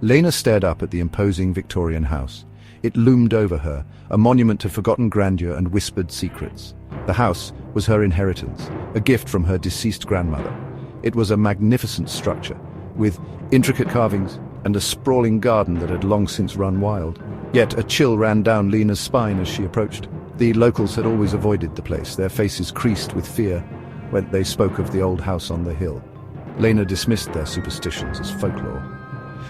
Lena stared up at the imposing Victorian house. It loomed over her, a monument to forgotten grandeur and whispered secrets. The house was her inheritance, a gift from her deceased grandmother. It was a magnificent structure, with intricate carvings and a sprawling garden that had long since run wild. Yet a chill ran down Lena's spine as she approached. The locals had always avoided the place, their faces creased with fear when they spoke of the old house on the hill. Lena dismissed their superstitions as folklore.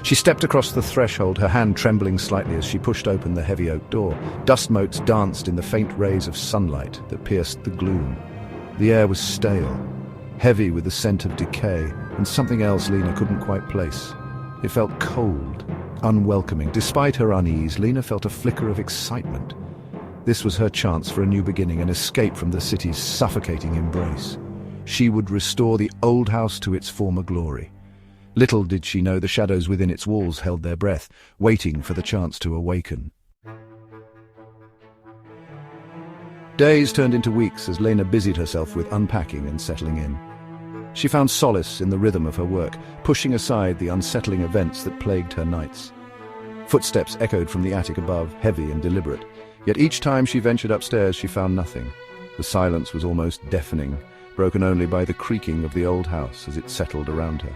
She stepped across the threshold, her hand trembling slightly as she pushed open the heavy oak door. Dust motes danced in the faint rays of sunlight that pierced the gloom. The air was stale, heavy with the scent of decay, and something else Lena couldn't quite place. It felt cold, unwelcoming. Despite her unease, Lena felt a flicker of excitement. This was her chance for a new beginning, an escape from the city's suffocating embrace. She would restore the old house to its former glory. Little did she know the shadows within its walls held their breath, waiting for the chance to awaken. Days turned into weeks as Lena busied herself with unpacking and settling in. She found solace in the rhythm of her work, pushing aside the unsettling events that plagued her nights. Footsteps echoed from the attic above, heavy and deliberate. Yet each time she ventured upstairs, she found nothing. The silence was almost deafening, broken only by the creaking of the old house as it settled around her.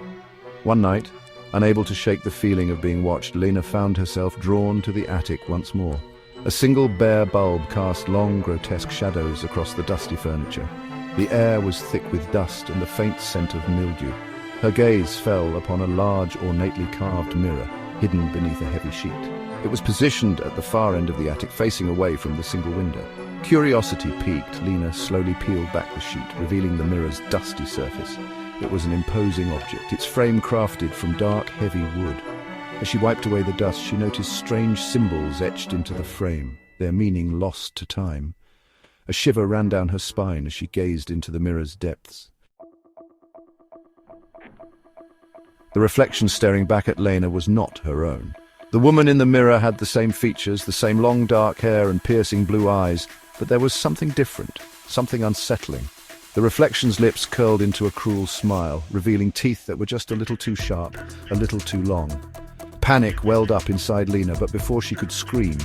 One night, unable to shake the feeling of being watched, Lena found herself drawn to the attic once more. A single bare bulb cast long, grotesque shadows across the dusty furniture. The air was thick with dust and the faint scent of mildew. Her gaze fell upon a large, ornately carved mirror, hidden beneath a heavy sheet. It was positioned at the far end of the attic, facing away from the single window. Curiosity piqued, Lena slowly peeled back the sheet, revealing the mirror's dusty surface. It was an imposing object, its frame crafted from dark, heavy wood. As she wiped away the dust, she noticed strange symbols etched into the frame, their meaning lost to time. A shiver ran down her spine as she gazed into the mirror's depths. The reflection staring back at Lena was not her own. The woman in the mirror had the same features, the same long dark hair and piercing blue eyes, but there was something different, something unsettling. The reflection's lips curled into a cruel smile, revealing teeth that were just a little too sharp, a little too long. Panic welled up inside Lena, but before she could scream,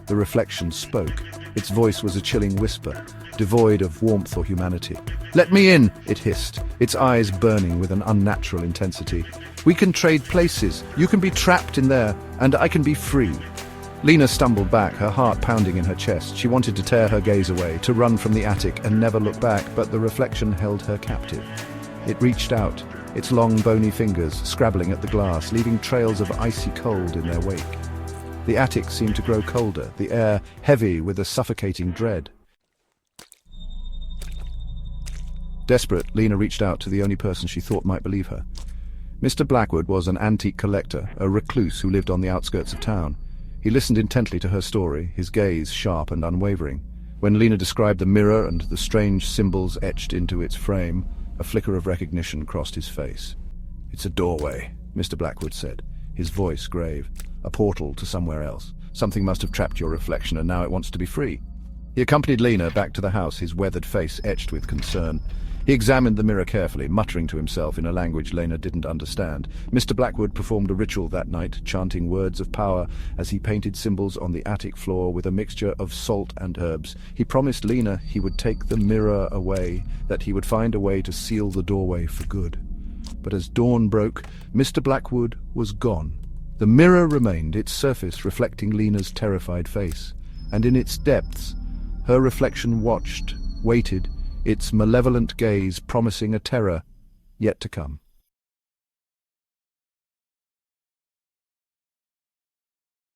the reflection spoke. Its voice was a chilling whisper, devoid of warmth or humanity. "Let me in," it hissed, its eyes burning with an unnatural intensity. "We can trade places. You can be trapped in there, and I can be free." Lena stumbled back, her heart pounding in her chest. She wanted to tear her gaze away, to run from the attic and never look back, but the reflection held her captive. It reached out, its long, bony fingers scrabbling at the glass, leaving trails of icy cold in their wake. The attic seemed to grow colder, the air heavy with a suffocating dread. Desperate, Lena reached out to the only person she thought might believe her. Mr. Blackwood was an antique collector, a recluse who lived on the outskirts of town. He listened intently to her story, his gaze sharp and unwavering. When Lena described the mirror and the strange symbols etched into its frame, a flicker of recognition crossed his face. "It's a doorway," Mr. Blackwood said, his voice grave. "A portal to somewhere else. Something must have trapped your reflection, and now it wants to be free." He accompanied Lena back to the house, his weathered face etched with concern. He examined the mirror carefully, muttering to himself in a language Lena didn't understand. Mr. Blackwood performed a ritual that night, chanting words of power as he painted symbols on the attic floor with a mixture of salt and herbs. He promised Lena he would take the mirror away, that he would find a way to seal the doorway for good. But as dawn broke, Mr. Blackwood was gone. The mirror remained, its surface reflecting Lena's terrified face, and in its depths, her reflection watched, waited, its malevolent gaze promising a terror yet to come.